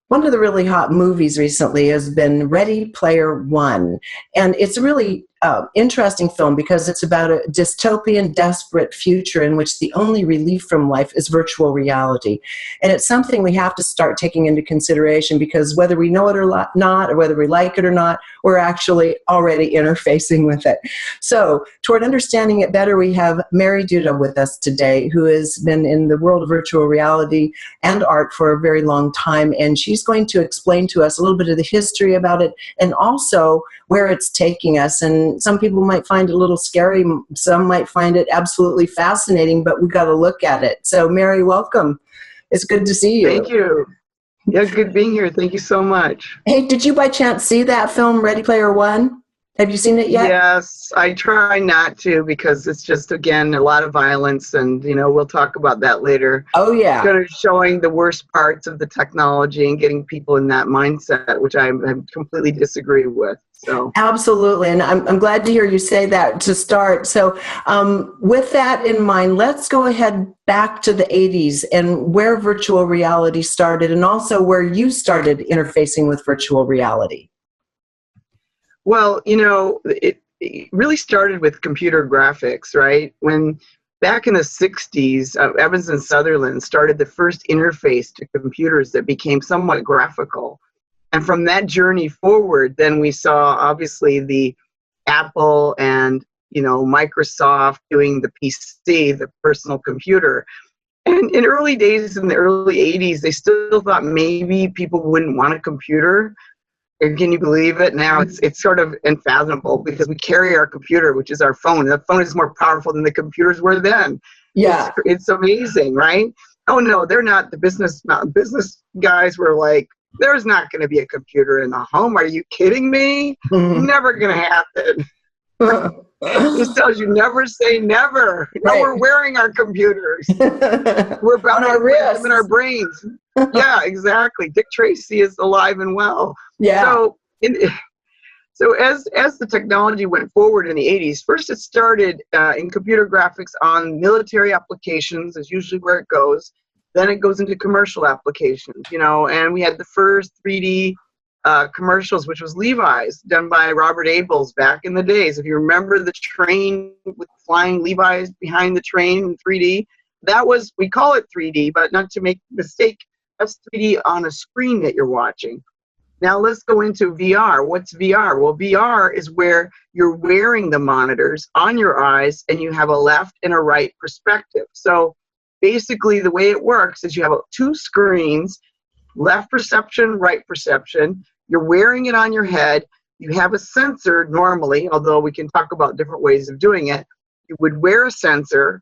One of the really hot movies recently has been Ready Player One. And it's a really interesting film because it's about a dystopian, desperate future in which the only relief from life is virtual reality. And it's something we have to start taking into consideration because whether we know it or not, or whether we like it or not, we're actually already interfacing with it. So, toward understanding it better, we have Mary Duda with us today, who has been in the world of virtual reality and art for a very long time. And she's going to explain to us a little bit of the history about it and also where it's taking us. And some people might find it a little scary. Some might find it absolutely fascinating, but we've got to look at it. So, Mary, welcome. It's good to see you. Thank you. Yeah, good being here. Thank you so much. Hey, did you by chance see that film, Ready Player One? Have you seen it yet? Yes, I try not to because it's just, again, a lot of violence, and, we'll talk about that later. Oh, yeah. Kind of showing the worst parts of the technology and getting people in that mindset, which I completely disagree with. So absolutely, and I'm glad to hear you say that to start. So with that in mind, let's go ahead back to the 80s and where virtual reality started and also where you started interfacing with virtual reality. Well, it really started with computer graphics, right? When back in the 60s, Evans and Sutherland started the first interface to computers that became somewhat graphical. And from that journey forward, then we saw obviously the Apple and Microsoft doing the PC, the personal computer. And in early days, in the early 80s, they still thought maybe people wouldn't want a computer. And can you believe it? Now it's sort of unfathomable because we carry our computer, which is our phone. The phone is more powerful than the computers were then. Yeah, it's amazing, right? Oh no, they're not. The business guys were like, there's not going to be a computer in the home. Are you kidding me? Never going to happen. This tells you never say never. Right. No, we're wearing our computers. We're about to put them in our brains. Yeah, exactly. Dick Tracy is alive and well. Yeah. So as the technology went forward in the 80s, first it started in computer graphics on military applications, is usually where it goes. Then it goes into commercial applications, and we had the first 3D commercials, which was Levi's, done by Robert Abels back in the days. If you remember the train with flying Levi's behind the train in 3D, we call it 3D, but not to make a mistake, that's 3D on a screen that you're watching. Now let's go into VR. What's VR? Well, VR is where you're wearing the monitors on your eyes and you have a left and a right perspective. So basically the way it works is you have two screens, left perception, right perception. You're wearing it on your head. You have a sensor normally, although we can talk about different ways of doing it. You would wear a sensor.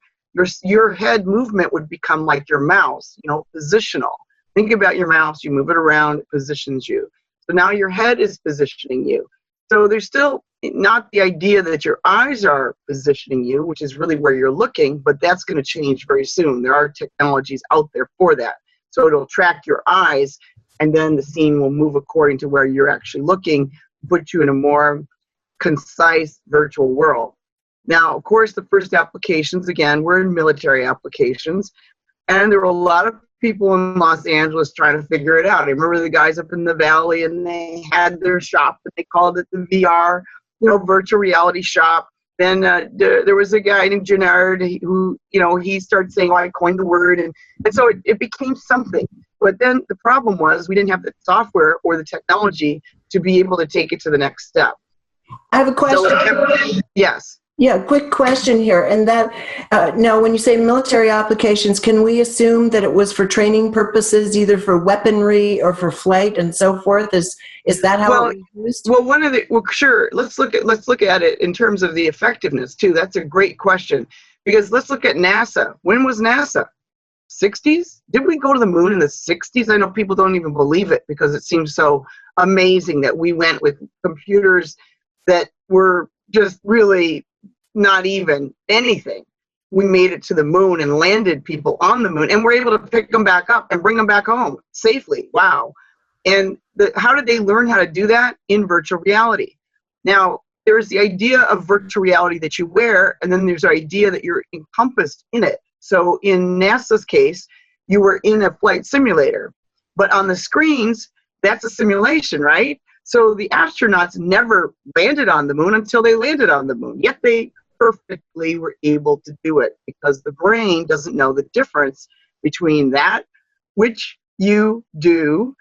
Your head movement would become like your mouse, positional. Think about your mouse. You move it around, it positions you. So now your head is positioning you. So there's still not the idea that your eyes are positioning you, which is really where you're looking, but that's going to change very soon. There are technologies out there for that. So it'll track your eyes, and then the scene will move according to where you're actually looking, put you in a more concise virtual world. Now, of course, the first applications, again, were in military applications, and there were a lot of people in Los Angeles trying to figure it out. I remember the guys up in the valley, and they had their shop, and they called it the VR, virtual reality shop. Then there was a guy named Gennard who, he started saying, I coined the word. And so it became something. But then the problem was we didn't have the software or the technology to be able to take it to the next step. I have a question. Yes. Yeah, quick question here. And that, now when you say military applications, can we assume that it was for training purposes, either for weaponry or for flight and so forth? Is that how it was used? Well, sure. Let's look at it in terms of the effectiveness too. That's a great question, because let's look at NASA. When was NASA? 60s? Did we go to the moon in the 60s? I know people don't even believe it because it seems so amazing that we went with computers that were just really not even anything. We made it to the moon and landed people on the moon, and we're able to pick them back up and bring them back home safely. Wow. And how did they learn how to do that? In virtual reality. Now, there's the idea of virtual reality that you wear, and then there's the idea that you're encompassed in it. So in NASA's case, you were in a flight simulator, but on the screens, that's a simulation, right? So the astronauts never landed on the moon until they landed on the moon. Yet they perfectly were able to do it because the brain doesn't know the difference between that which you do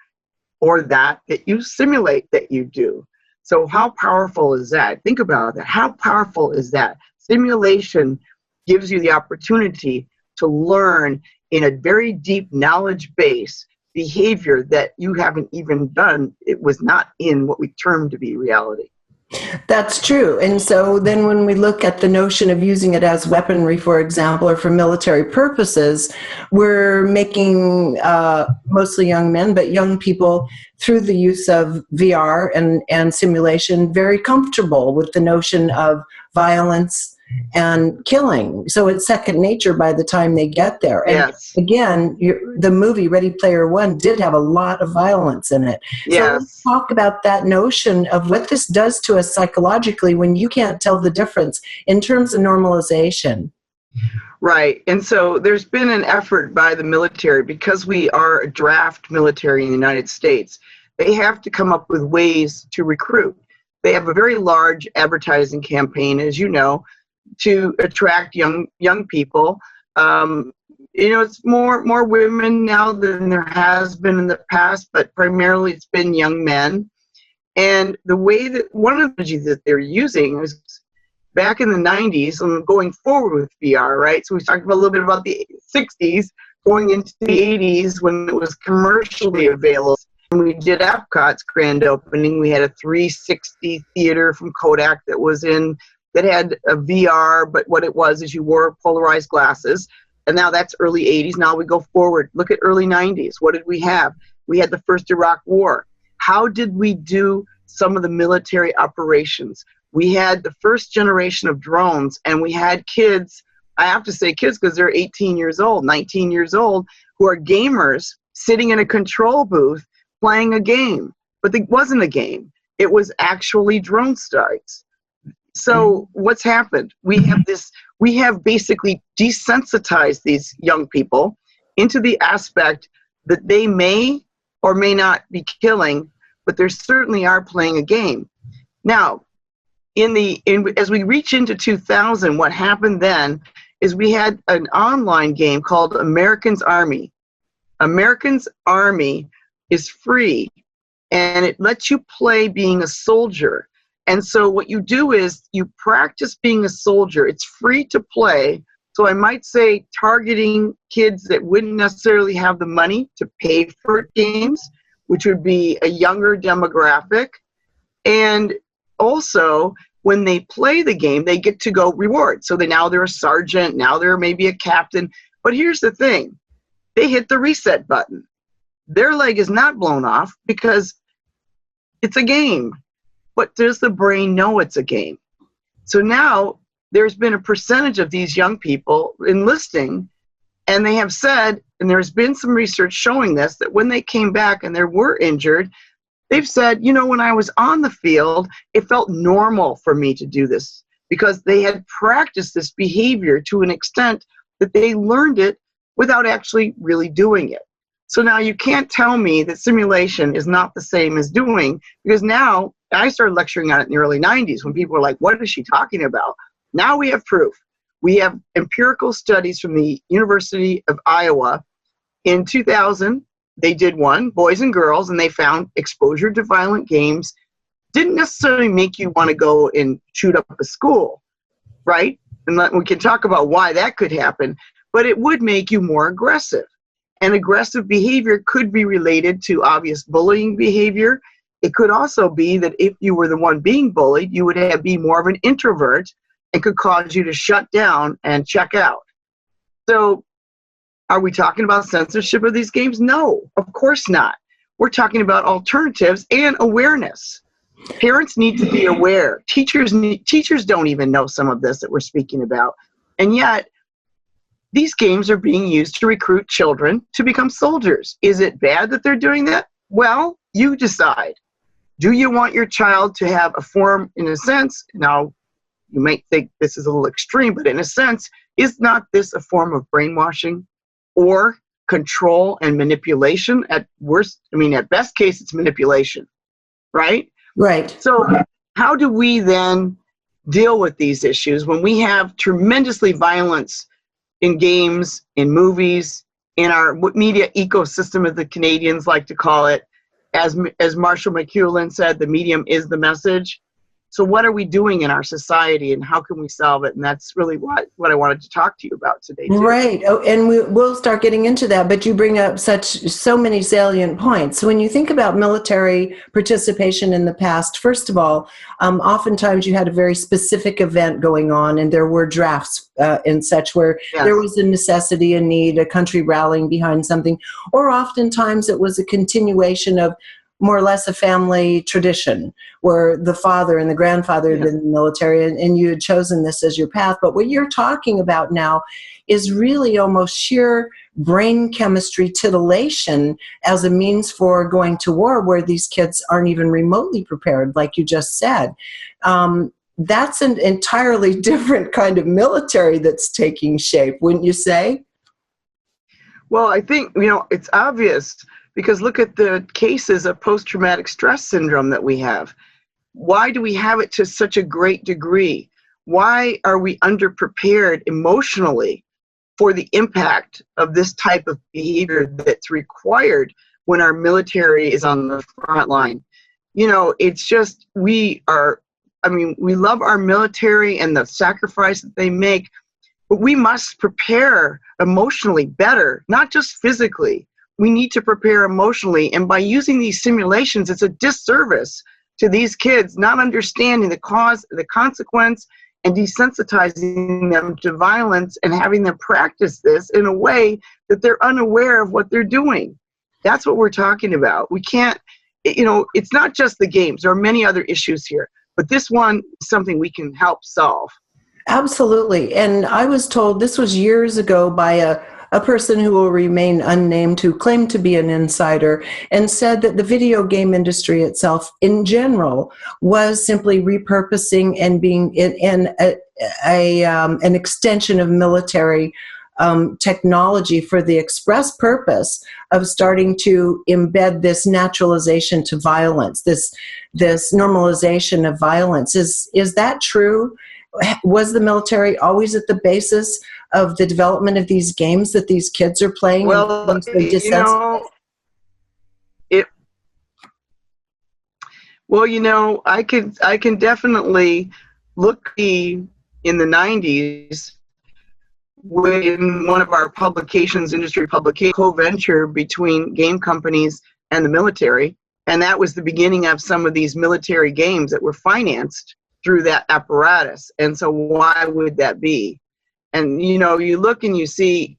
or that you simulate that you do. So how powerful is that? Think about that. How powerful is that? Simulation gives you the opportunity to learn in a very deep knowledge base behavior that you haven't even done. It was not in what we term to be reality. That's true. And so then when we look at the notion of using it as weaponry, for example, or for military purposes, we're making mostly young men, but young people through the use of VR and simulation very comfortable with the notion of violence and killing. So it's second nature by the time they get there. And yes. Again, the movie Ready Player One did have a lot of violence in it. Yes. So let's talk about that notion of what this does to us psychologically when you can't tell the difference in terms of normalization. Right. And so there's been an effort by the military, because we are a draft military in the United States, they have to come up with ways to recruit. They have a very large advertising campaign, as you know, to attract young people. It's more women now than there has been in the past, but primarily it's been young men. And the way that one of the strategies that they're using is back in the 90s and going forward with VR, right? So we talked about a little bit about the 60s going into the 80s when it was commercially available. And we did Epcot's grand opening. We had a 360 theater from Kodak that had a VR, but what it was is you wore polarized glasses. And now that's early 80s. Now we go forward. Look at early 90s. What did we have? We had the first Iraq War. How did we do some of the military operations? We had the first generation of drones, and we had kids, I have to say kids because they're 18 years old, 19 years old, who are gamers sitting in a control booth playing a game. But it wasn't a game. It was actually drone strikes. So what's happened? We have basically desensitized these young people into the aspect that they may or may not be killing, but they certainly are playing a game. Now, as we reach into 2000, what happened then is we had an online game called American's Army. American's Army is free, and it lets you play being a soldier. And so what you do is you practice being a soldier. It's free to play. So I might say targeting kids that wouldn't necessarily have the money to pay for games, which would be a younger demographic. And also, when they play the game, they get to go reward. So now they're a sergeant, now they're maybe a captain. But here's the thing. They hit the reset button. Their leg is not blown off because it's a game. But does the brain know it's a game? So now there's been a percentage of these young people enlisting, and they have said, and there's been some research showing this, that when they came back and they were injured, they've said, when I was on the field, it felt normal for me to do this because they had practiced this behavior to an extent that they learned it without actually really doing it. So now you can't tell me that simulation is not the same as doing, because now I started lecturing on it in the early 90s when people were like, what is she talking about? Now we have proof. We have empirical studies from the University of Iowa. In 2000, they did one, boys and girls, and they found exposure to violent games didn't necessarily make you want to go and shoot up a school, right? And we can talk about why that could happen, but it would make you more aggressive. And aggressive behavior could be related to obvious bullying behavior. It could also be that if you were the one being bullied, you would be more of an introvert and could cause you to shut down and check out. So are we talking about censorship of these games? No, of course not. We're talking about alternatives and awareness. Parents need to be aware. Teachers don't even know some of this that we're speaking about. And yet, these games are being used to recruit children to become soldiers. Is it bad that they're doing that? Well, you decide. Do you want your child to have a form, in a sense, now you might think this is a little extreme, but in a sense, is not this a form of brainwashing? Or control and manipulation. At worst, I mean, at best case, it's manipulation, right? Right. So how do we then deal with these issues when we have tremendously violence in games, in movies, in our media ecosystem, as the Canadians like to call it? As Marshall McLuhan said, the medium is the message. So what are we doing in our society, and how can we solve it? And that's really what I wanted to talk to you about today, too. Right. Oh, and we'll start getting into that, but you bring up so many salient points. When you think about military participation in the past, first of all, oftentimes you had a very specific event going on, and there were drafts and such where there was a necessity, a need, a country rallying behind something, or oftentimes it was a continuation of more or less a family tradition where the father and the grandfather had been in the military, and you had chosen this as your path. But what you're talking about now is really almost sheer brain chemistry titillation as a means for going to war, where these kids aren't even remotely prepared, like you just said. That's an entirely different kind of military that's taking shape, wouldn't you say? Well, I think, it's obvious, because look at the cases of post-traumatic stress syndrome that we have. Why do we have it to such a great degree? Why are we underprepared emotionally for the impact of this type of behavior that's required when our military is on the front line? It's just, we love our military and the sacrifice that they make, but we must prepare emotionally better, not just physically. We need to prepare emotionally, and by using these simulations, it's a disservice to these kids, not understanding the cause, the consequence, and desensitizing them to violence and having them practice this in a way that they're unaware of what they're doing. That's what we're talking about. We can't, it's not just the games. There are many other issues here, but this one is something we can help solve. Absolutely. And I was told, this was years ago, by a person who will remain unnamed, who claimed to be an insider, and said that the video game industry itself in general was simply repurposing and being an extension of military technology for the express purpose of starting to embed this naturalization to violence, this normalization of violence. Is that true? Was the military always at the basis of the development of these games that these kids are playing? Well, I can definitely look in the 90s when one of our publications, industry publication, co-venture between game companies and the military, and that was the beginning of some of these military games that were financed through that apparatus. And so why would that be? And, you look and you see,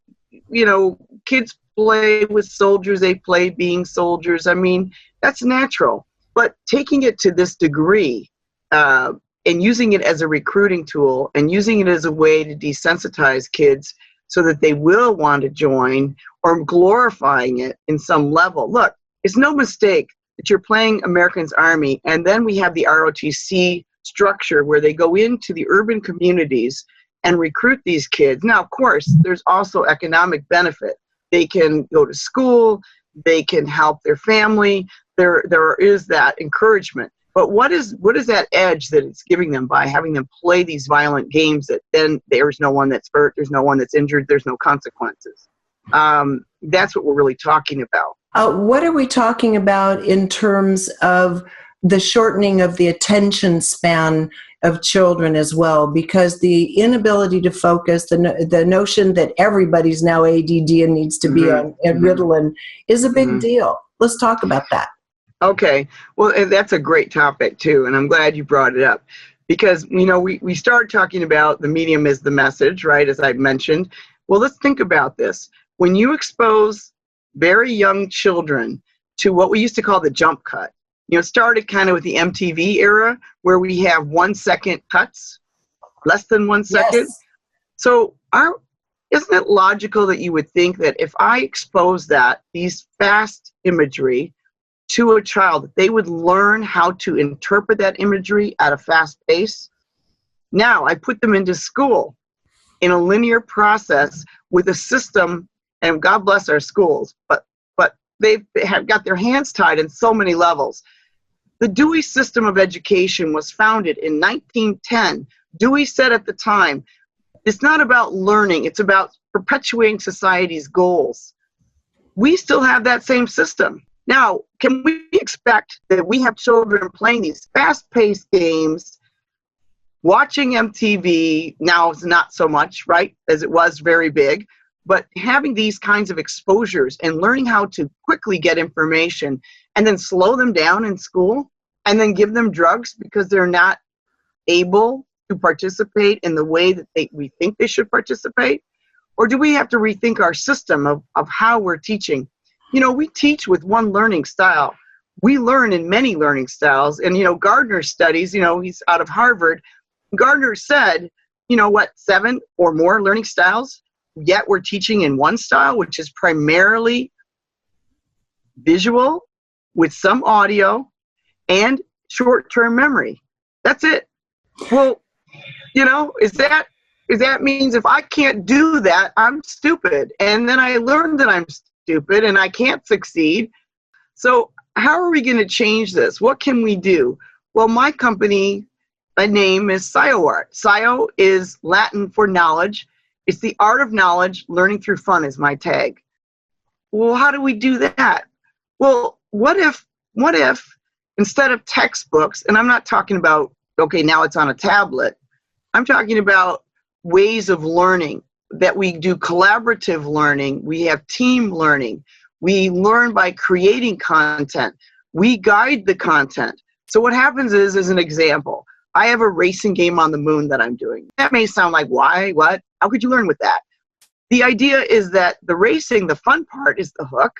kids play with soldiers, they play being soldiers. I mean, that's natural. But taking it to this degree and using it as a recruiting tool and using it as a way to desensitize kids so that they will want to join, or glorifying it in some level. Look, it's no mistake that you're playing American's Army, and then we have the ROTC structure where they go into the urban communities and recruit these kids. Now, of course, there's also economic benefit. They can go to school, they can help their family, there is that encouragement. But what is that edge that it's giving them by having them play these violent games that then there's no one that's hurt, there's no one that's injured, there's no consequences? That's what we're really talking about. What are we talking about in terms of the shortening of the attention span of children as well? Because the inability to focus, the notion that everybody's now ADD and needs to be on Ritalin is a big deal. Let's talk about that. Okay. Well, that's a great topic too, and I'm glad you brought it up, because we started talking about the medium is the message, right, as I mentioned. Well, let's think about this. When you expose very young children to what we used to call the jump cut, it started kind of with the MTV era, where we have 1 second cuts, less than 1 second. Yes. So isn't it logical that you would think that if I expose these fast imagery to a child, that they would learn how to interpret that imagery at a fast pace? Now I put them into school in a linear process with a system and God bless our schools, but they have got their hands tied in so many levels. The Dewey system of education was founded in 1910. Dewey said at the time, it's not about learning, it's about perpetuating society's goals. We still have that same system. Now, can we expect that we have children playing these fast-paced games, watching MTV? Now it's not so much, right, as it was very big, but having these kinds of exposures and learning how to quickly get information and then slow them down in school and then give them drugs because they're not able to participate in the way that we think they should participate? Or do we have to rethink our system of how we're teaching? You know, we teach with one learning style. We learn in many learning styles. And, you know, Gardner studies, you know, he's out of Harvard. Gardner said, you know what, 7 or more learning styles, yet we're teaching in one style, which is primarily visual with some audio and short-term memory. That's it. Well, you know, is that means if I can't do that, I'm stupid. And then I learned that I'm stupid and I can't succeed. So how are we going to change this? What can we do? Well, my company, my name is ScioArt. Scio is Latin for knowledge. It's the art of knowledge. Learning through fun is my tag. Well, how do we do that? Well, what if instead of textbooks, and I'm not talking about, okay, now it's on a tablet. I'm talking about ways of learning, that we do collaborative learning. We have team learning. We learn by creating content. We guide the content. So what happens is, as an example, I have a racing game on the moon that I'm doing. That may sound like, why, what? How could you learn with that? The idea is that the racing, the fun part, is the hook.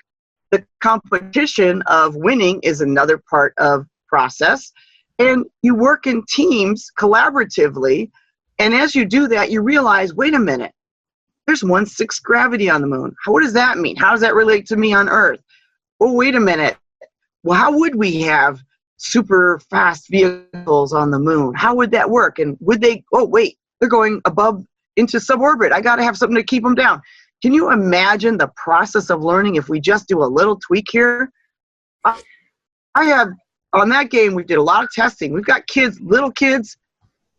The competition of winning is another part of process. And you work in teams collaboratively. And as you do that, you realize, wait a minute, there's 1/6 gravity on the moon. What does that mean? How does that relate to me on Earth? Oh, wait a minute. Well, how would we have super fast vehicles on the moon? How would that work? And would they, oh, wait, they're going above into suborbit. I got to have something to keep them down. Can you imagine the process of learning if we just do a little tweak here? I have, on that game, we did a lot of testing. We've got kids, little kids,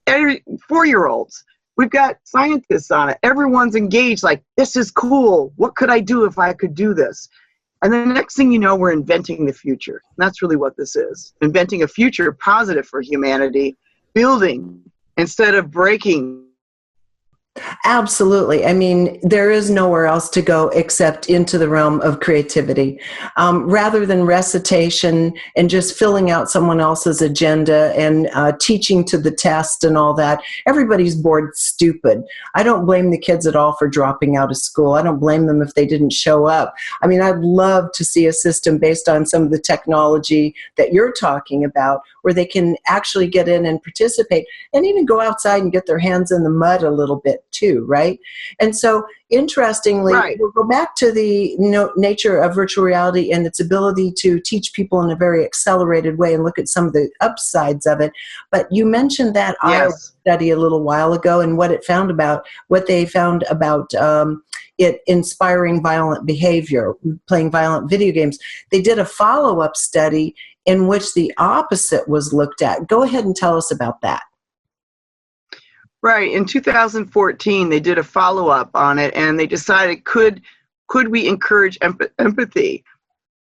4-year-olds. We've got scientists on it. Everyone's engaged, like, this is cool. What could I do if I could do this? And then the next thing you know, we're inventing the future. And that's really what this is. Inventing a future positive for humanity, building instead of breaking. Absolutely. I mean, there is nowhere else to go except into the realm of creativity. Rather than recitation and just filling out someone else's agenda and teaching to the test and all that, everybody's bored stupid. I don't blame the kids at all for dropping out of school. I don't blame them if they didn't show up. I mean, I'd love to see a system based on some of the technology that you're talking about where they can actually get in and participate and even go outside and get their hands in the mud a little bit too, right? And so, interestingly, right. We'll go back to the nature of virtual reality and its ability to teach people in a very accelerated way and look at some of the upsides of it. But you mentioned that Yes. Iowa study a little while ago and what they found about it inspiring violent behavior, playing violent video games. They did a follow-up study in which the opposite was looked at. Go ahead and tell us about that. Right. In 2014, they did a follow-up on it, and they decided, could we encourage empathy?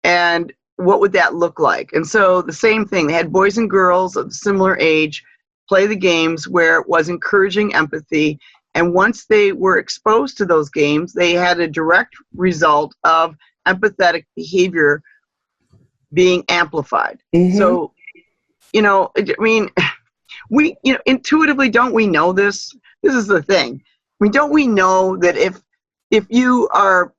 And what would that look like? And so the same thing, they had boys and girls of similar age play the games where it was encouraging empathy. And once they were exposed to those games, they had a direct result of empathetic behavior being amplified. Mm-hmm. So, I mean, we, intuitively, don't we know this? This is the thing. I mean, don't we know that if you are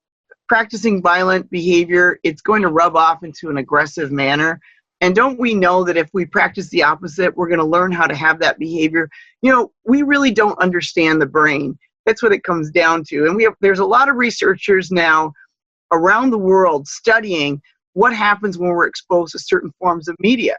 practicing violent behavior, it's going to rub off into an aggressive manner? And don't we know that if we practice the opposite, we're going to learn how to have that behavior? We really don't understand the brain. That's what it comes down to. And there's a lot of researchers now around the world studying what happens when we're exposed to certain forms of media.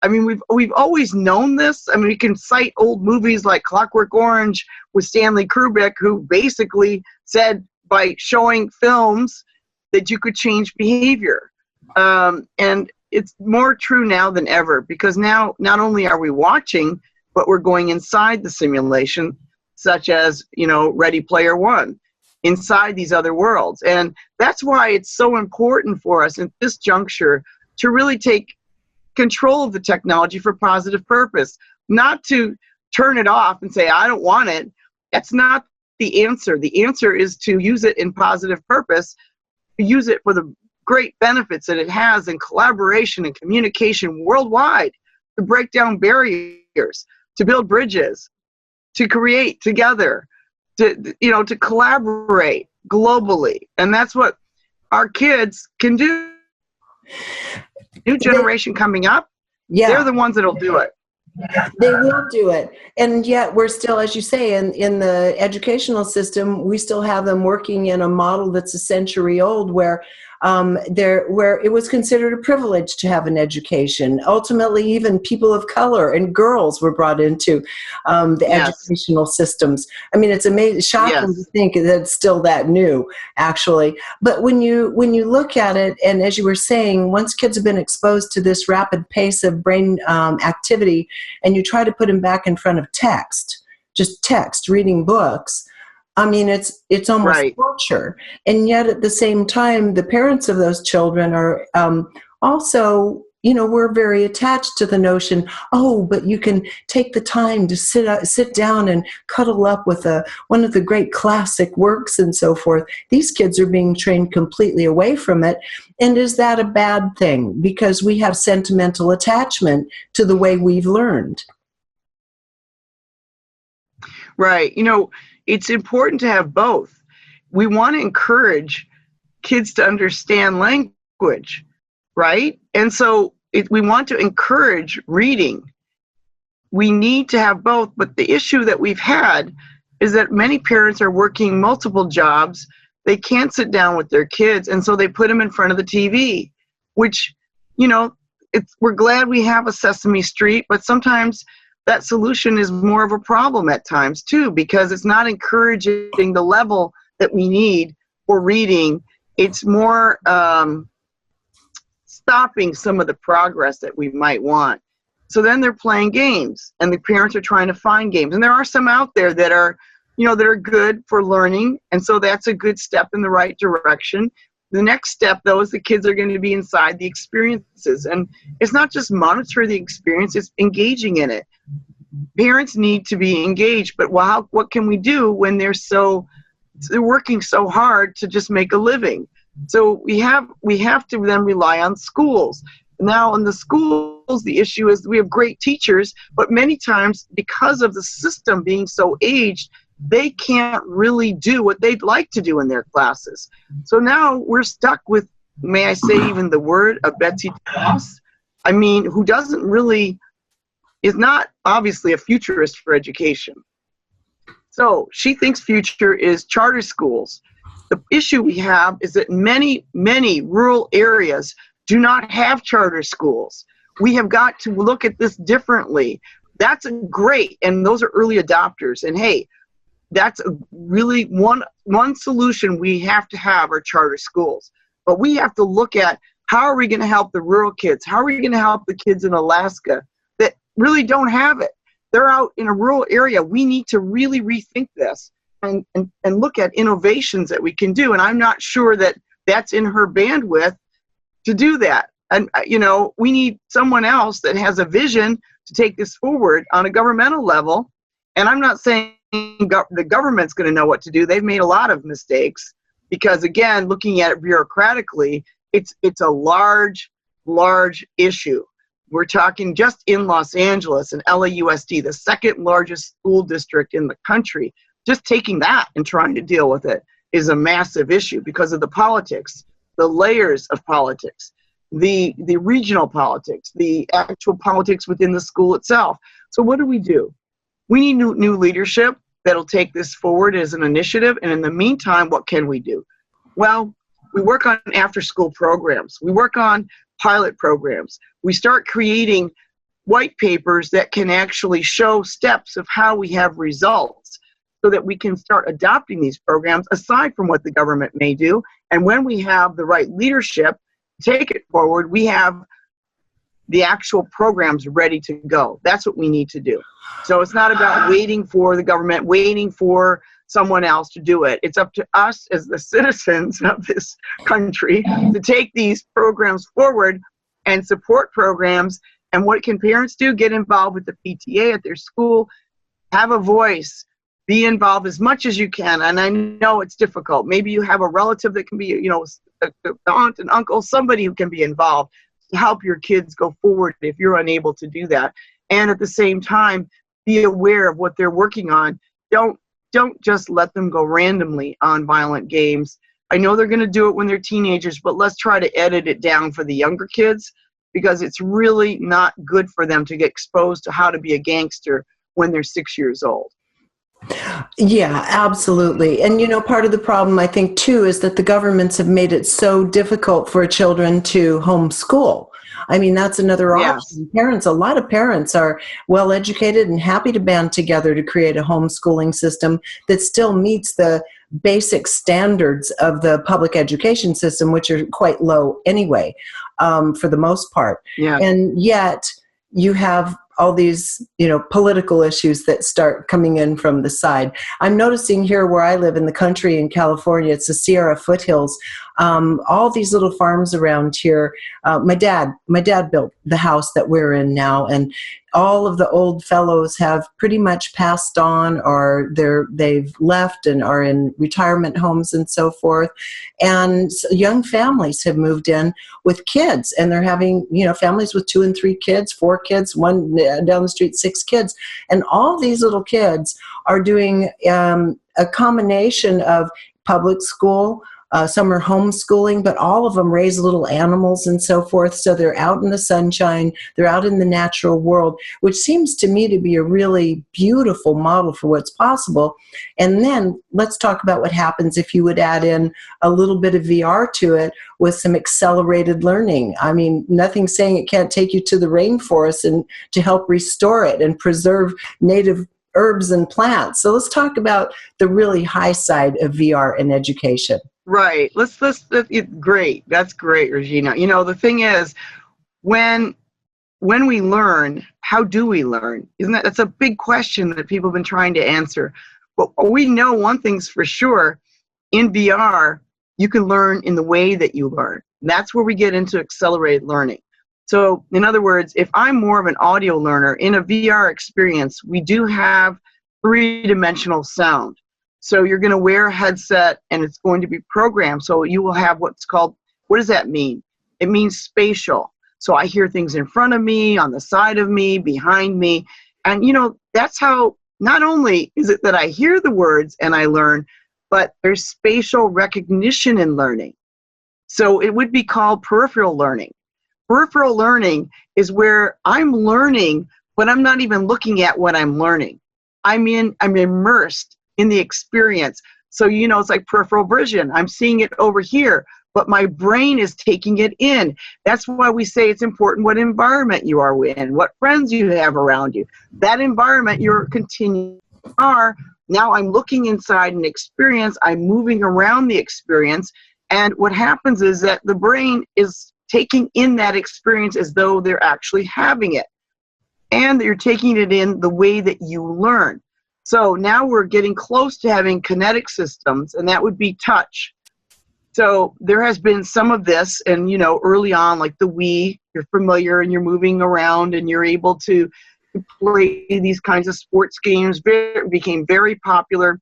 I mean, we've always known this. I mean, we can cite old movies like Clockwork Orange with Stanley Kubrick, who basically said, by showing films that you could change behavior. And it's more true now than ever, because now not only are we watching, but we're going inside the simulation, such as, Ready Player One, inside these other worlds. And that's why it's so important for us at this juncture to really take control of the technology for positive purpose, not to turn it off and say, I don't want it. That's not the answer. The answer is to use it in positive purpose, to use it for the great benefits that it has in collaboration and communication worldwide, to break down barriers, to build bridges, to create together, to collaborate globally. And that's what our kids can do. New generation coming up, they're the ones that'll do it. They will do it. And yet we're still, as you say, in the educational system, we still have them working in a model that's a century old, where where it was considered a privilege to have an education. Ultimately, even people of color and girls were brought into the educational systems. I mean, it's amazing, shocking to think that it's still that new, actually. But when you look at it, and as you were saying, once kids have been exposed to this rapid pace of brain activity, and you try to put them back in front of text, reading books, I mean, it's almost torture. And yet at the same time, the parents of those children are also, we're very attached to the notion, but you can take the time to sit down and cuddle up with one of the great classic works and so forth. These kids are being trained completely away from it. And is that a bad thing? Because we have sentimental attachment to the way we've learned. Right. It's important to have both. We want to encourage kids to understand language, right? And so we want to encourage reading. We need to have both, but the issue that we've had is that many parents are working multiple jobs. They can't sit down with their kids, and so they put them in front of the TV, which, we're glad we have a Sesame Street, but sometimes that solution is more of a problem at times too, because it's not encouraging the level that we need for reading. It's more stopping some of the progress that we might want. So then they're playing games, and the parents are trying to find games. And there are some out there that are, that are good for learning, and so that's a good step in the right direction. The next step, though, is the kids are going to be inside the experiences. And it's not just monitor the experience, it's engaging in it. Parents need to be engaged, but what can we do when they're working so hard to just make a living? So we have to then rely on schools. Now in the schools, the issue is we have great teachers, but many times because of the system being so aged, they can't really do what they'd like to do in their classes. So now we're stuck with, may I say even the word, a Betsy DeVos, who doesn't really, is not obviously a futurist for education. So she thinks future is charter schools. The issue we have is that many, many rural areas do not have charter schools. We have got to look at this differently. That's great, and those are early adopters. And hey, that's really one solution we have to have are charter schools. But we have to look at how are we going to help the rural kids? How are we going to help the kids in Alaska that really don't have it? They're out in a rural area. We need to really rethink this and look at innovations that we can do. And I'm not sure that that's in her bandwidth to do that. And, we need someone else that has a vision to take this forward on a governmental level. And I'm not saying the government's going to know what to do. They've made a lot of mistakes because, again, looking at it bureaucratically, it's a large issue. We're talking just in Los Angeles and LAUSD, the second largest school district in the country. Just taking that and trying to deal with it is a massive issue because of the politics, the layers of politics, the regional politics, the actual politics within the school itself. So what do? We need new leadership that'll take this forward as an initiative. And in the meantime, what can we do? Well, we work on after-school programs. We work on pilot programs. We start creating white papers that can actually show steps of how we have results. so that we can start adopting these programs aside from what the government may do. And when we have the right leadership to take it forward, we have the actual programs ready to go. That's what we need to do. So it's not about waiting for the government, waiting for someone else to do it. It's up to us as the citizens of this country to take these programs forward and support programs. And what can parents do? Get involved with the PTA at their school, have a voice, be involved as much as you can. And I know it's difficult. Maybe you have a relative that can be, you know, an aunt and uncle, somebody who can be involved to help your kids go forward if you're unable to do that. And at the same time, be aware of what they're working on. Don't just let them go randomly on violent games. I know they're going to do it when they're teenagers, but let's try to edit it down for the younger kids, because it's really not good for them to get exposed to how to be a gangster when they're 6 years old. Yeah, absolutely. And, you know, part of the problem, I think, too, is that the governments have made it so difficult for children to homeschool. I mean, that's another option. Parents, a lot of parents are well educated and happy to band together to create a homeschooling system that still meets the basic standards of the public education system, which are quite low anyway, for the most part. Yeah. And yet you have all these, you know, political issues that start coming in from the side. I'm noticing here where I live in the country in California, it's the Sierra foothills, all these little farms around here. My dad built the house that we're in now, and all of the old fellows have pretty much passed on, or they've left and are in retirement homes and so forth. And young families have moved in with kids, and they're having, you know, families with 2 and 3 kids, 4 kids, one down the street, 6 kids. And all these little kids are doing a combination of public school, some are homeschooling, but all of them raise little animals and so forth. So they're out in the sunshine, they're out in the natural world, which seems to me to be a really beautiful model for what's possible. And then let's talk about what happens if you would add in a little bit of VR to it with some accelerated learning. I mean, nothing's saying it can't take you to the rainforest and to help restore it and preserve native herbs and plants. So let's talk about the really high side of VR in education. Right. Let's great. That's great, Regina. You know, the thing is, when we learn, how do we learn? That's a big question that people have been trying to answer. But we know one thing's for sure: in VR, you can learn in the way that you learn. That's where we get into accelerated learning. So, in other words, if I'm more of an audio learner, in a VR experience, we do have 3-dimensional sound. So you're going to wear a headset and it's going to be programmed. So you will have what's called, what does that mean? It means spatial. So I hear things in front of me, on the side of me, behind me. And, you know, that's how, not only is it that I hear the words and I learn, but there's spatial recognition in learning. So it would be called peripheral learning. Peripheral learning is where I'm learning, but I'm not even looking at what I'm learning. I'm immersed in the experience. So, you know, it's like peripheral vision. I'm seeing it over here, but my brain is taking it in. That's why we say it's important what environment you are in, what friends you have around you. That environment you're continuing are. Now I'm looking inside an experience. I'm moving around the experience. And what happens is that the brain is taking in that experience as though they're actually having it. And you're taking it in the way that you learn. So now we're getting close to having kinetic systems, and that would be touch. So there has been some of this, and, you know, early on, like the Wii, you're familiar and you're moving around and you're able to play these kinds of sports games, became very popular.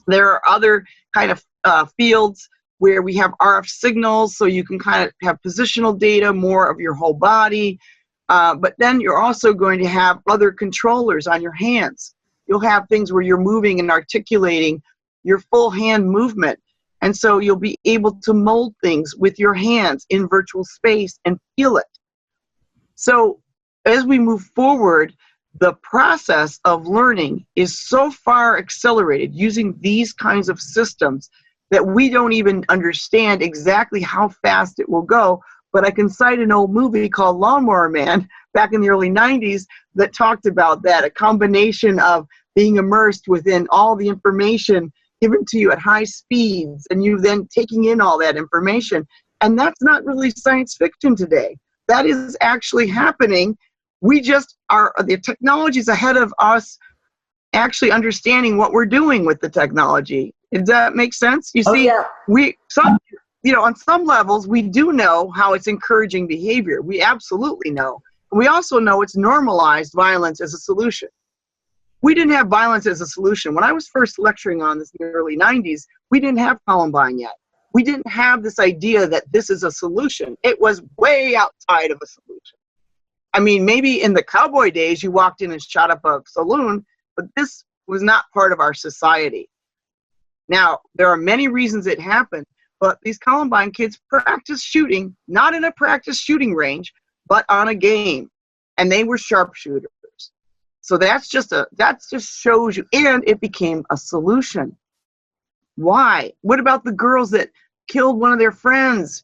There are other kind of fields where we have RF signals, so you can kind of have positional data, more of your whole body. But then you're also going to have other controllers on your hands. You'll have things where you're moving and articulating your full hand movement. And so you'll be able to mold things with your hands in virtual space and feel it. So as we move forward, the process of learning is so far accelerated using these kinds of systems that we don't even understand exactly how fast it will go. But I can cite an old movie called Lawnmower Man back in the early 90s that talked about that, a combination of being immersed within all the information given to you at high speeds, and you then taking in all that information. And that's not really science fiction today. That is actually happening. We just are, the technology's ahead of us actually understanding what we're doing with the technology. Does that make sense? You see, yeah. On some levels, we do know how it's encouraging behavior. We absolutely know. We also know it's normalized violence as a solution. We didn't have violence as a solution. When I was first lecturing on this in the early 90s, we didn't have Columbine yet. We didn't have this idea that this is a solution. It was way outside of a solution. I mean, maybe in the cowboy days, you walked in and shot up a saloon, but this was not part of our society. Now, there are many reasons it happened, but these Columbine kids practice shooting, not in a practice shooting range, but on a game. And they were sharpshooters. So that just shows you, and it became a solution. Why? What about the girls that killed one of their friends,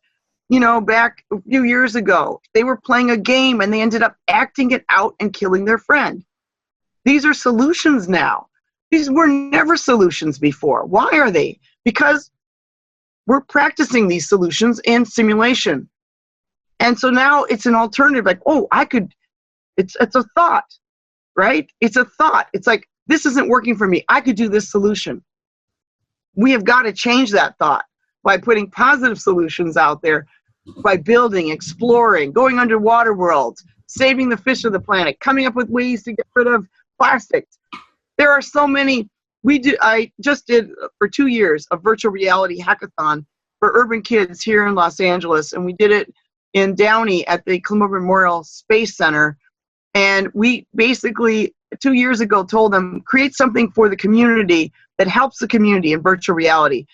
back a few years ago? They were playing a game and they ended up acting it out and killing their friend. These are solutions now. These were never solutions before. Why are they? Because we're practicing these solutions in simulation. And so now it's an alternative, like, it's a thought, right? It's a thought. It's like, this isn't working for me. I could do this solution. We have got to change that thought by putting positive solutions out there, by building, exploring, going underwater worlds, saving the fish of the planet, coming up with ways to get rid of plastics. There are so many. I just did for 2 years a virtual reality hackathon for urban kids here in Los Angeles, and we did it in Downey at the Columbia Memorial Space Center. And we basically 2 years ago told them, create something for the community that helps the community in virtual reality.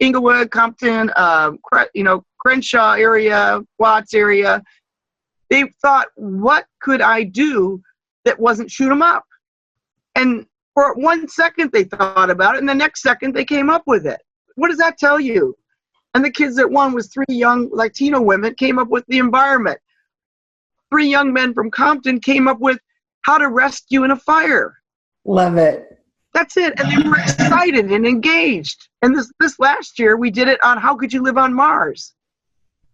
Inglewood, Compton, Crenshaw area, Watts area. They thought, what could I do that wasn't shoot 'em up? And for 1 second they thought about it, and the next second they came up with it. What does that tell you? And the kids that won was 3 young Latino women came up with the environment. 3 young men from Compton came up with how to rescue in a fire. Love it. That's it. And they were excited and engaged. And this last year, we did it on how could you live on Mars?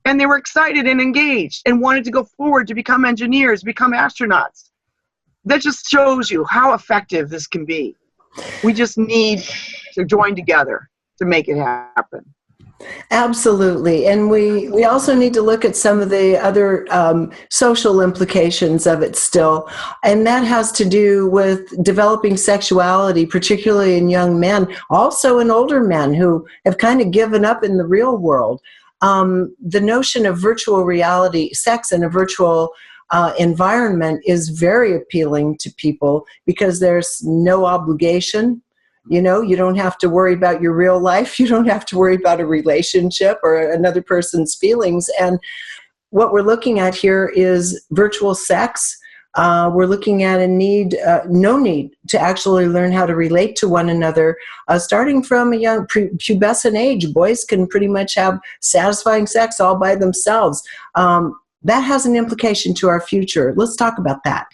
And they were excited and engaged and wanted to go forward to become engineers, become astronauts. That just shows you how effective this can be. We just need to join together to make it happen. Absolutely. And we also need to look at some of the other social implications of it still. And that has to do with developing sexuality, particularly in young men, also in older men who have kind of given up in the real world. The notion of virtual reality, sex in a virtual environment is very appealing to people because there's no obligation. You don't have to worry about your real life. You don't have to worry about a relationship or another person's feelings. And what we're looking at here is virtual sex. We're looking at no need to actually learn how to relate to one another. Starting from a young pubescent age, boys can pretty much have satisfying sex all by themselves. That has an implication to our future. Let's talk about that.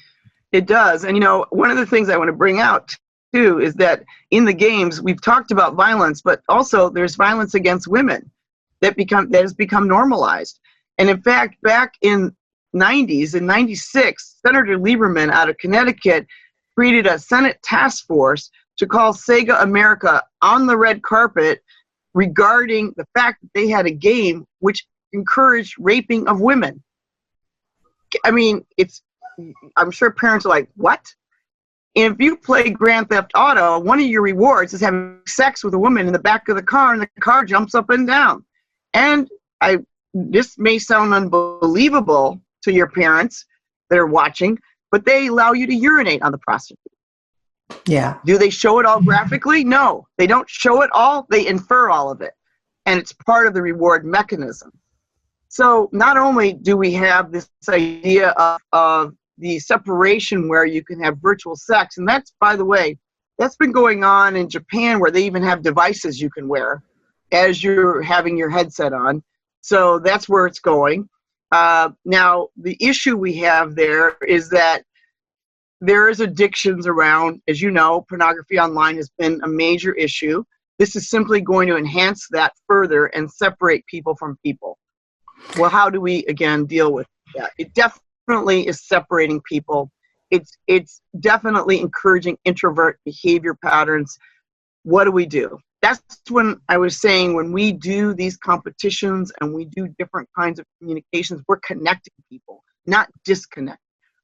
It does. And, one of the things I want to bring out too is that in the games we've talked about violence, but also there's violence against women that has become normalized. And in fact, back in 90s, in 96, Senator Lieberman out of Connecticut created a Senate task force to call Sega America on the red carpet regarding the fact that they had a game which encouraged raping of women. I mean, I'm sure parents are like, what? If you play Grand Theft Auto, one of your rewards is having sex with a woman in the back of the car, and the car jumps up and down. And this may sound unbelievable to your parents that are watching, but they allow you to urinate on the prostitute. Yeah. Do they show it all graphically? No, they don't show it all. They infer all of it. And it's part of the reward mechanism. So not only do we have this idea of the separation where you can have virtual sex. And that's, by the way, that's been going on in Japan where they even have devices you can wear as you're having your headset on. So that's where it's going. Now, the issue we have there is that there is addictions around. As you know, pornography online has been a major issue. This is simply going to enhance that further and separate people from people. Well, how do we, again, deal with that? It definitely is separating people. It's definitely encouraging introvert behavior patterns. What do we do? That's when I was saying, when we do these competitions and we do different kinds of communications, we're connecting people, not disconnecting.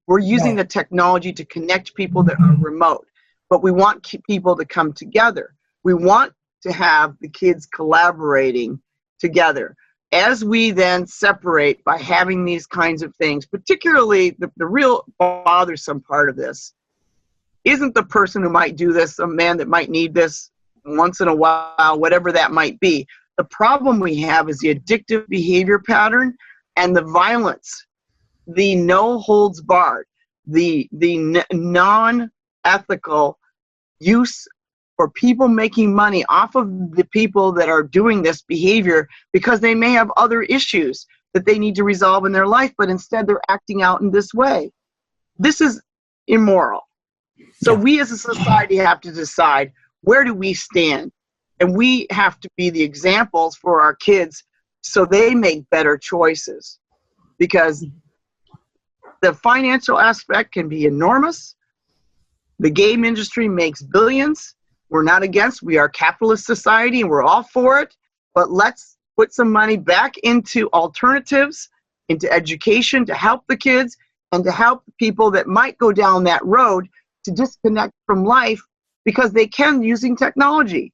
We're using the technology to connect people that are remote, but we want people to come together. We want to have the kids collaborating together. As we then separate by having these kinds of things, particularly the real bothersome part of this isn't the person who might do this, a man that might need this once in a while, whatever that might be. The problem we have is the addictive behavior pattern and the violence, the no holds barred, the non-ethical use for people making money off of the people that are doing this behavior because they may have other issues that they need to resolve in their life, but instead they're acting out in this way. This is immoral. So we as a society have to decide, where do we stand? And we have to be the examples for our kids so they make better choices, because the financial aspect can be enormous. The game industry makes billions. We're not against, we are a capitalist society and we're all for it, but let's put some money back into alternatives, into education to help the kids and to help people that might go down that road to disconnect from life because they can using technology.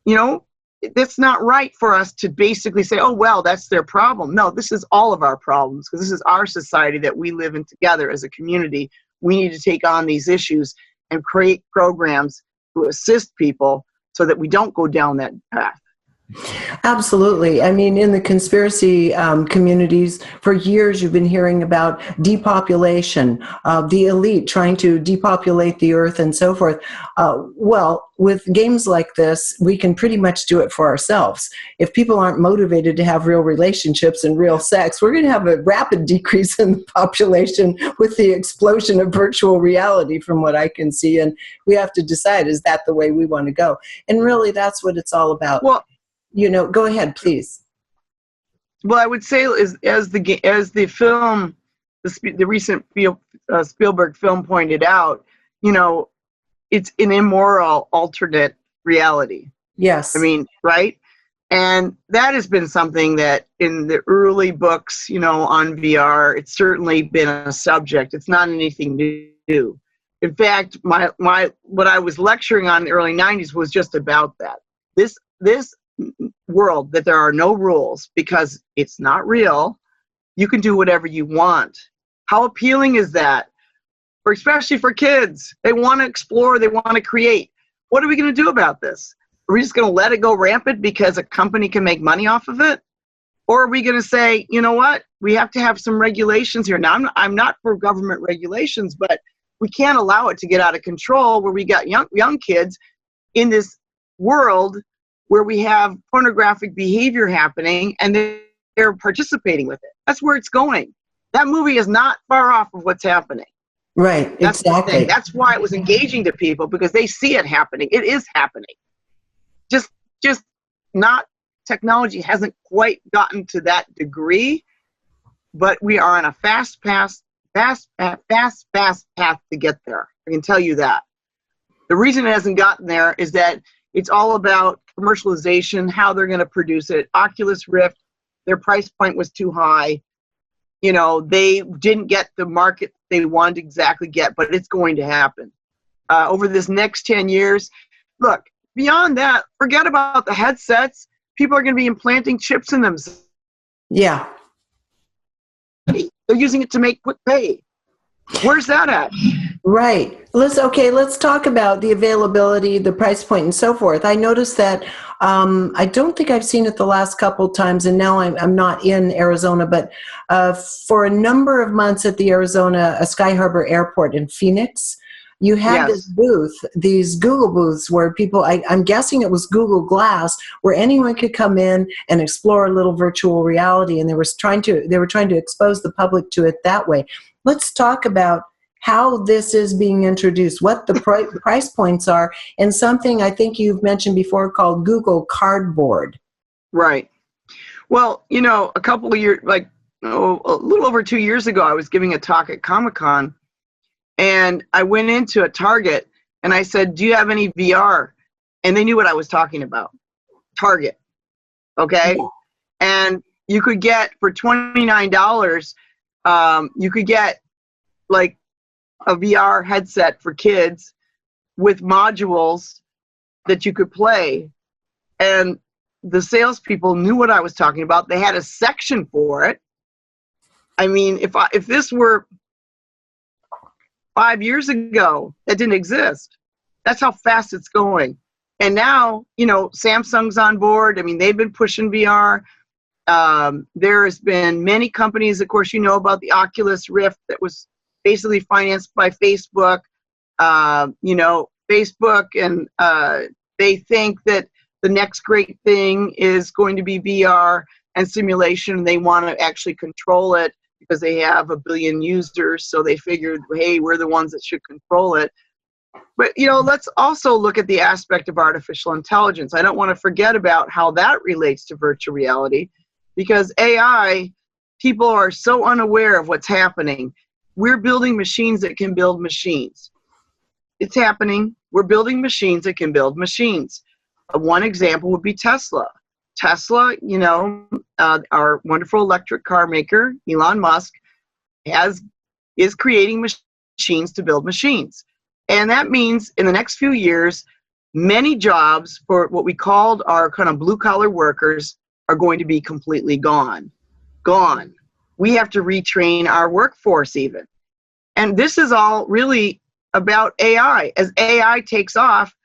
You know, it's not right for us to basically say, oh, well, that's their problem. No, this is all of our problems because this is our society that we live in together as a community. We need to take on these issues and create programs to assist people so that we don't go down that path. Absolutely. I mean, in the conspiracy communities, for years you've been hearing about depopulation, the elite trying to depopulate the earth and so forth. Well, with games like this, we can pretty much do it for ourselves. If people aren't motivated to have real relationships and real sex, we're going to have a rapid decrease in the population with the explosion of virtual reality, from what I can see. And we have to decide, is that the way we want to go? And really, that's what it's all about. Well, you know, go ahead, please. Well, I would say as the film, the recent Spielberg film pointed out, you know, it's an immoral alternate reality. Yes. I mean, right? And that has been something that in the early books, you know, on VR, it's certainly been a subject. It's not anything new. In fact, what I was lecturing on in the early 90s was just about that. This world that there are no rules because it's not real. You can do whatever you want. How appealing is that? Especially for kids. They want to explore, they want to create. What are we going to do about this? Are we just going to let it go rampant because a company can make money off of it? Or are we going to say, you know what? We have to have some regulations here. Now, I'm not for government regulations, but we can't allow it to get out of control where we got young kids in this world where we have pornographic behavior happening and they're participating with it. That's where it's going. That movie is not far off of what's happening. Right, That's exactly. the thing. That's why it was engaging to people, because they see it happening. It is happening. Just not, technology hasn't quite gotten to that degree, but we are on a fast path to get there. I can tell you that. The reason it hasn't gotten there is that it's all about commercialization, how they're going to produce it. Oculus Rift, their price point was too high. You know, they didn't get the market they wanted to exactly get, but it's going to happen. Over this next 10 years, look, beyond that, forget about the headsets. People are going to be implanting chips in them. Yeah. They're using it to make quick pay. Where's that at? Right. Let's talk about the availability, the price point, and so forth. I noticed that I don't think I've seen it the last couple times, and now I'm not in Arizona, but for a number of months at the Arizona Sky Harbor Airport in Phoenix, you had this booth, these Google booths where people, I'm guessing it was Google Glass, where anyone could come in and explore a little virtual reality, and they were trying to expose the public to it that way. Let's talk about how this is being introduced, what the price points are, and something I think you've mentioned before called Google Cardboard. Right. Well, a couple of years, a little over 2 years ago, I was giving a talk at Comic-Con, and I went into a Target and I said, "Do you have any VR?" And they knew what I was talking about. Target. Okay. Yeah. And you could get for $29, you could get like a VR headset for kids with modules that you could play. And the salespeople knew what I was talking about. They had a section for it. I mean, if this were 5 years ago, that didn't exist. That's how fast it's going. And now, Samsung's on board. I mean, they've been pushing VR. There has been many companies, of course, about the Oculus Rift that was basically financed by Facebook. Facebook, and they think that the next great thing is going to be VR and simulation. They want to actually control it because they have 1 billion users. So they figured, hey, we're the ones that should control it. But, let's also look at the aspect of artificial intelligence. I don't want to forget about how that relates to virtual reality, because AI, people are so unaware of what's happening. We're building machines that can build machines. It's happening. We're building machines that can build machines. One example would be Tesla. Tesla, our wonderful electric car maker, Elon Musk, is creating machines to build machines. And that means in the next few years, many jobs for what we called our kind of blue-collar workers are going to be completely gone. Gone. We have to retrain our workforce even. And this is all really about AI. As AI takes off,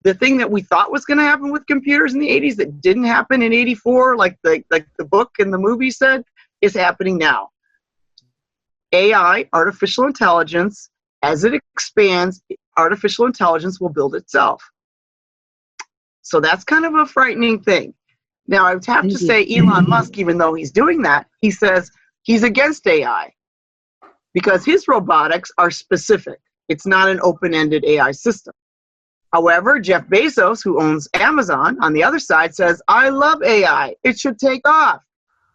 the thing that we thought was going to happen with computers in the 80s that didn't happen in 84, like the book and the movie said, is happening now. AI, artificial intelligence, as it expands, artificial intelligence will build itself. So that's kind of a frightening thing. Now, I would have to say Elon Musk, even though he's doing that, he says he's against AI because his robotics are specific. It's not an open-ended AI system. However, Jeff Bezos, who owns Amazon, on the other side says, I love AI. It should take off.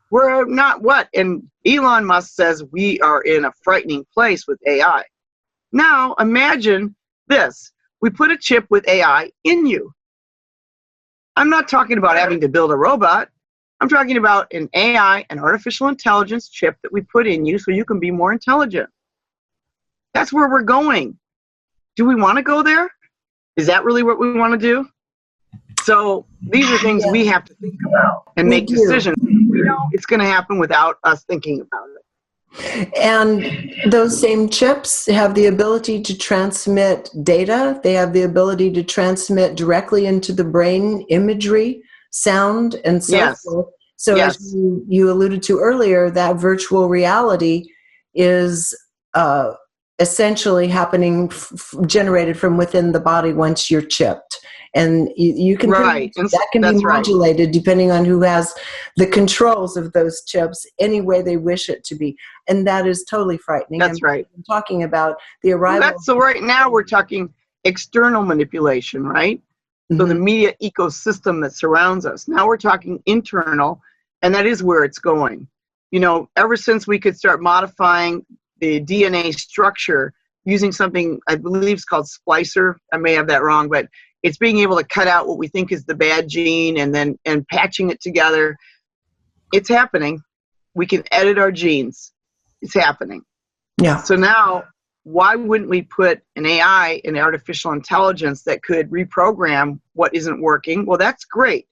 We're not what? And Elon Musk says we are in a frightening place with AI. Now, imagine this. We put a chip with AI in you. I'm not talking about having to build a robot. I'm talking about an AI, an artificial intelligence chip that we put in you so you can be more intelligent. That's where we're going. Do we want to go there? Is that really what we want to do? So these are things we have to think about and make decisions. We know it's going to happen without us thinking about it. And those same chips have the ability to transmit data. They have the ability to transmit directly into the brain imagery, sound, and so forth. So as you alluded to earlier, that virtual reality is essentially happening, generated from within the body once you're chipped. And you can that can be modulated depending on who has the controls of those chips any way they wish it to be. And that is totally frightening. That's right. I'm talking about the arrival. So right now we're talking external manipulation, right? Mm-hmm. So the media ecosystem that surrounds us. Now we're talking internal, and that is where it's going. Ever since we could start modifying the DNA structure using something I believe is called splicer. I may have that wrong, but it's being able to cut out what we think is the bad gene and patching it together. It's happening. We can edit our genes. It's happening. Yeah. So now, why wouldn't we put an AI, an artificial intelligence that could reprogram what isn't working? Well, that's great.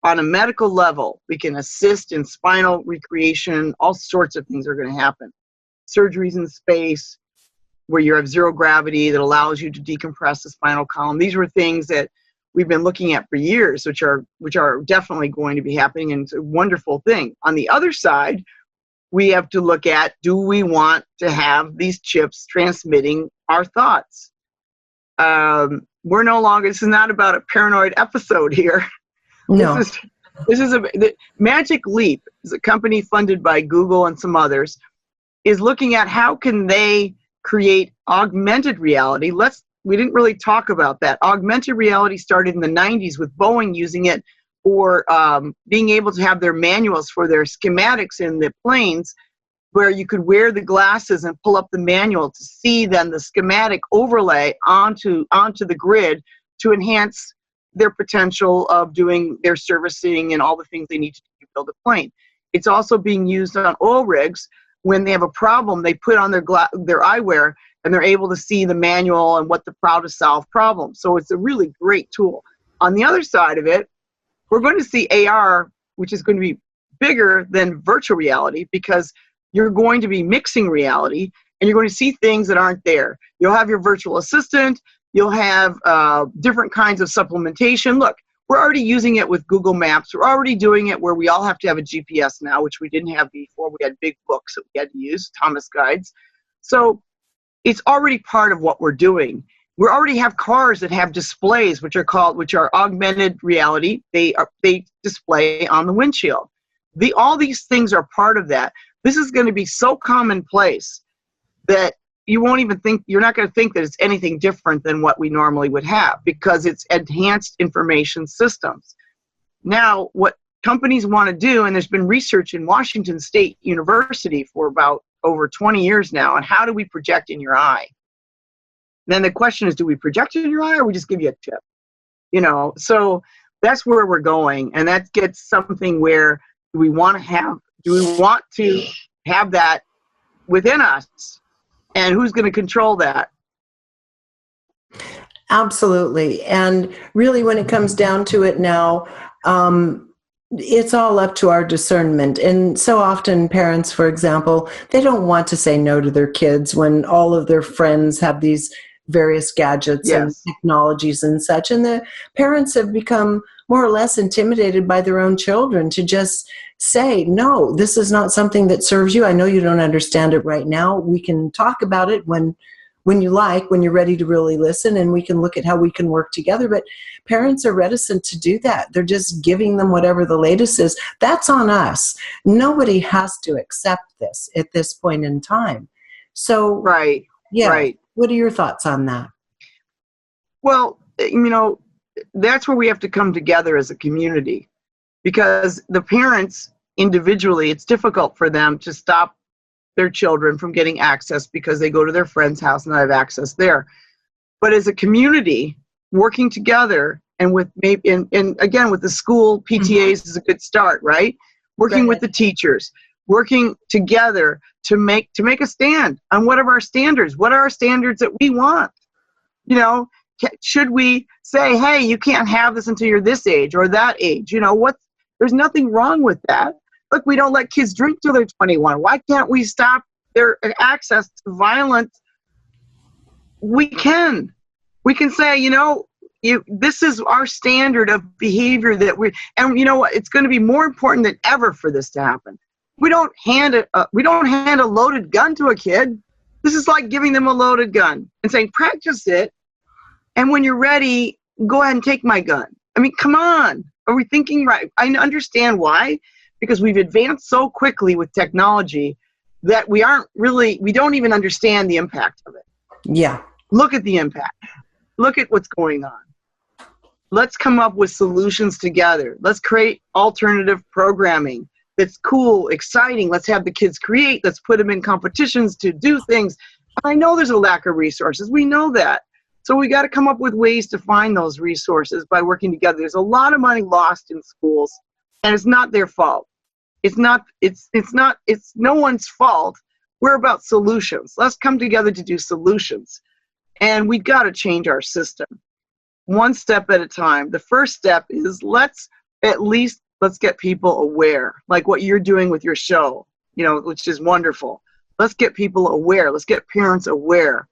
On a medical level, we can assist in spinal recreation. All sorts of things are going to happen. Surgeries in space, where you have zero gravity that allows you to decompress the spinal column. These were things that we've been looking at for years, which are definitely going to be happening, and it's a wonderful thing. On the other side, we have to look at, do we want to have these chips transmitting our thoughts? We're no longer, this is not about a paranoid episode here. No. The Magic Leap is a company funded by Google and some others, is looking at how can they create augmented reality. We didn't really talk about that. Augmented reality started in the 90s with Boeing using it for being able to have their manuals for their schematics in the planes, where you could wear the glasses and pull up the manual to see then the schematic overlay onto the grid to enhance their potential of doing their servicing and all the things they need to do to build a plane. It's also being used on oil rigs. When they have a problem, they put on their eyewear and they're able to see the manual and how to solve problems. So it's a really great tool. On the other side of it, we're going to see AR, which is going to be bigger than virtual reality, because you're going to be mixing reality and you're going to see things that aren't there. You'll have your virtual assistant. You'll have different kinds of supplementation. Look, we're already using it with Google Maps. We're already doing it where we all have to have a GPS now, which we didn't have before. We had big books that we had to use, Thomas guides. So it's already part of what we're doing. We already have cars that have displays, which are augmented reality. They display on the windshield. All these things are part of that. This is going to be so commonplace that you're not going to think that it's anything different than what we normally would have, because it's enhanced information systems. Now, what companies want to do, and there's been research in Washington State University for about over 20 years now, on how do we project in your eye? Then the question is, do we project it in your eye, or we just give you a tip? So that's where we're going, and that gets something where do we want to have that within us, and who's going to control that? Absolutely. And really, when it comes down to it now, it's all up to our discernment. And so often parents, for example, they don't want to say no to their kids when all of their friends have these various gadgets and technologies and such. And the parents have become more or less intimidated by their own children to just say, no, this is not something that serves you. I know you don't understand it right now. We can talk about it when you're ready to really listen, and we can look at how we can work together. But parents are reticent to do that. They're just giving them whatever the latest is. That's on us. Nobody has to accept this at this point in time. So, right. What are your thoughts on that? Well, that's where we have to come together as a community, because the parents individually, it's difficult for them to stop their children from getting access because they go to their friend's house and have access there. But as a community, working together, and with again with the school PTAs is a good start, right? Working with the teachers, working together to make a stand on what are our standards. What are our standards that we want? Should we say, hey, you can't have this until you're this age or that age? There's nothing wrong with that. Look, we don't let kids drink till they're 21. Why can't we stop their access to violence? We can say, this is our standard of behavior and you know what? It's going to be more important than ever for this to happen. We don't hand a loaded gun to a kid. This is like giving them a loaded gun and saying, practice it, and when you're ready, go ahead and take my gun. I mean, come on. Are we thinking right? I understand why, because we've advanced so quickly with technology that we don't even understand the impact of it. Yeah. Look at the impact. Look at what's going on. Let's come up with solutions together. Let's create alternative programming that's cool, exciting. Let's have the kids create. Let's put them in competitions to do things. I know there's a lack of resources. We know that. So we got to come up with ways to find those resources by working together. There's a lot of money lost in schools, and it's not their fault. It's no one's fault. We're about solutions. Let's come together to do solutions. And we've got to change our system one step at a time. The first step is let's get people aware, like what you're doing with your show, which is wonderful. Let's get people aware. Let's get parents aware.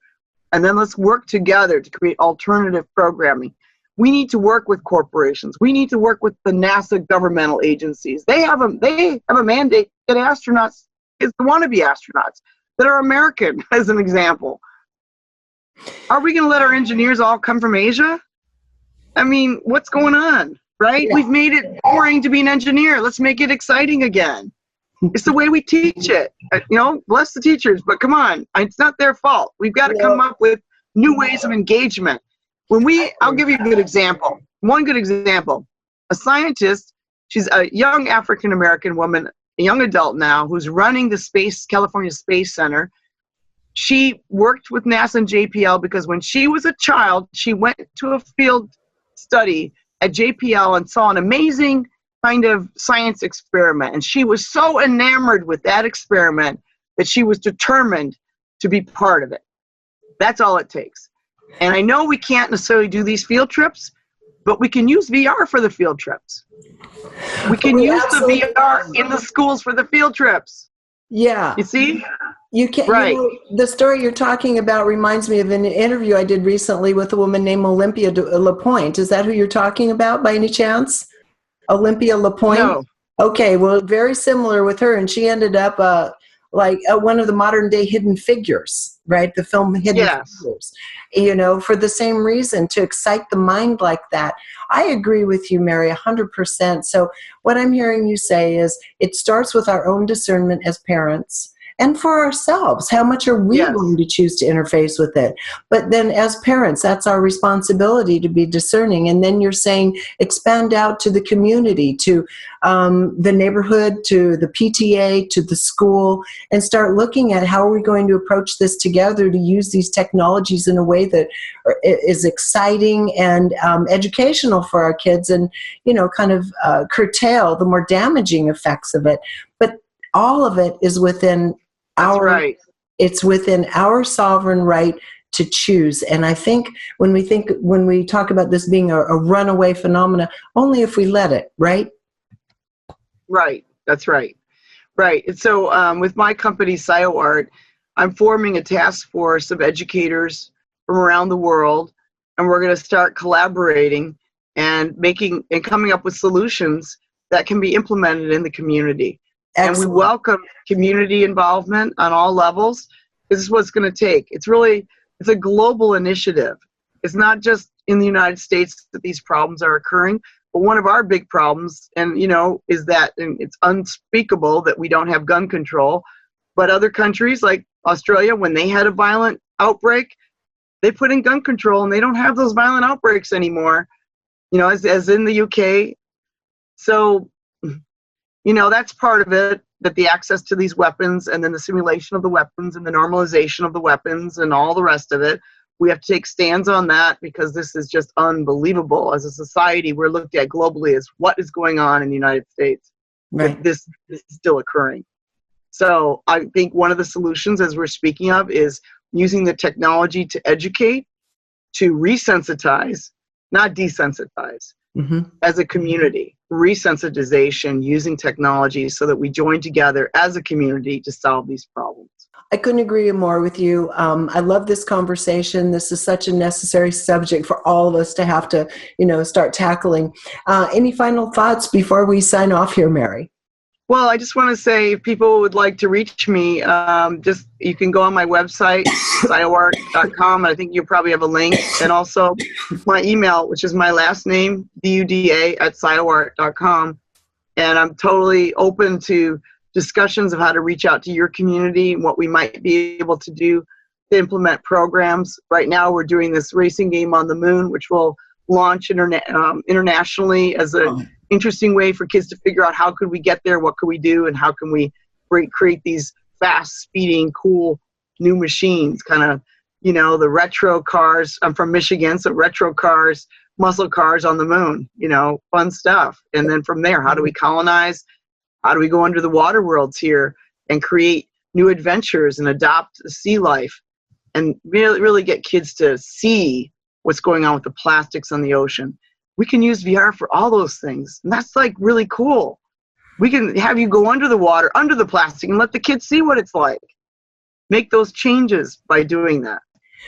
And then let's work together to create alternative programming. We need to work with corporations. We need to work with the NASA governmental agencies. They have a mandate that astronauts want to be astronauts that are American, as an example. Are we going to let our engineers all come from Asia? I mean, what's going on, right? Yeah. We've made it boring to be an engineer. Let's make it exciting again. It's the way we teach it. Bless the teachers, but come on, it's not their fault. We've got to come up with new ways of engagement. I'll give you a good example. One good example. A scientist, she's a young African-American woman, a young adult now, who's running the California Space Center. She worked with NASA and JPL because when she was a child, she went to a field study at JPL and saw an amazing kind of science experiment. And she was so enamored with that experiment that she was determined to be part of it. That's all it takes. And I know we can't necessarily do these field trips, but we can use VR for the field trips. We can use the VR in the schools for the field trips. Yeah. You see? You can, right. The story you're talking about reminds me of an interview I did recently with a woman named Olympia LaPointe. Is that who you're talking about by any chance? Olympia LaPointe? No. Okay, well, very similar with her, and she ended up one of the modern day Hidden Figures, right? The film Hidden Figures, for the same reason, to excite the mind like that. I agree with you, Mary, 100%. So what I'm hearing you say is it starts with our own discernment as parents. And for ourselves, how much are we going to choose to interface with it? But then as parents, that's our responsibility to be discerning. And then you're saying expand out to the community, to the neighborhood, to the PTA, to the school, and start looking at how are we going to approach this together to use these technologies in a way that is exciting and educational for our kids and, kind of curtail the more damaging effects of it. But all of it is within it's within our sovereign right to choose. And I think when we talk about this being a runaway phenomena, only if we let it, right? Right. That's right. Right. And so with my company, ScioArt, I'm forming a task force of educators from around the world, and we're going to start collaborating and coming up with solutions that can be implemented in the community. Excellent. And we welcome community involvement on all levels. This is what it's going to take. It's a global initiative. It's not just in the United States that these problems are occurring, but one of our big problems, is that it's unspeakable that we don't have gun control. But other countries like Australia, when they had a violent outbreak, they put in gun control and they don't have those violent outbreaks anymore, as in the UK. So, that's part of it, that the access to these weapons and then the simulation of the weapons and the normalization of the weapons and all the rest of it. We have to take stands on that because this is just unbelievable. As a society, we're looked at globally as what is going on in the United States. Right. This is still occurring. So I think one of the solutions, as we're speaking of, is using the technology to educate, to resensitize, not desensitize, as a community. Resensitization using technology so that we join together as a community to solve these problems. I couldn't agree more with you. I love this conversation. This is such a necessary subject for all of us to have to, start tackling. Any final thoughts before we sign off here, Mary? Well, I just want to say, if people would like to reach me, you can go on my website, scioart.com. I think you probably have a link. And also my email, which is my last name, duda@scioart.com. And I'm totally open to discussions of how to reach out to your community and what we might be able to do to implement programs. Right now, we're doing this racing game on the moon, which will launch internationally as a interesting way for kids to figure out how could we get there, what could we do, and how can we create these fast speeding, cool new machines, kind of, the retro cars. I'm from Michigan, so retro cars, muscle cars on the moon, fun stuff. And then from there, how do we colonize? How do we go under the water worlds here and create new adventures and adopt sea life and really get kids to see what's going on with the plastics on the ocean? We can use VR for all those things. And that's really cool. We can have you go under the water, under the plastic, and let the kids see what it's like. Make those changes by doing that.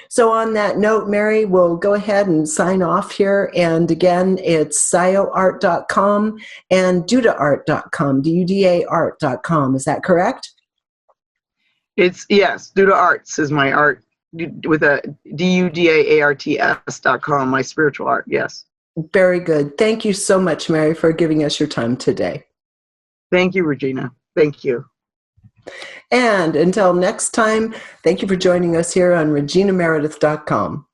So on that note, Mary, we'll go ahead and sign off here. And again, it's scioart.com and dudaart.com, DUDA-art.com. Is that correct? Yes, Duda Arts is my art, with a DUDAARTS.com, my spiritual art, yes. Very good. Thank you so much, Mary, for giving us your time today. Thank you, Regina. Thank you. And until next time, thank you for joining us here on reginameredith.com.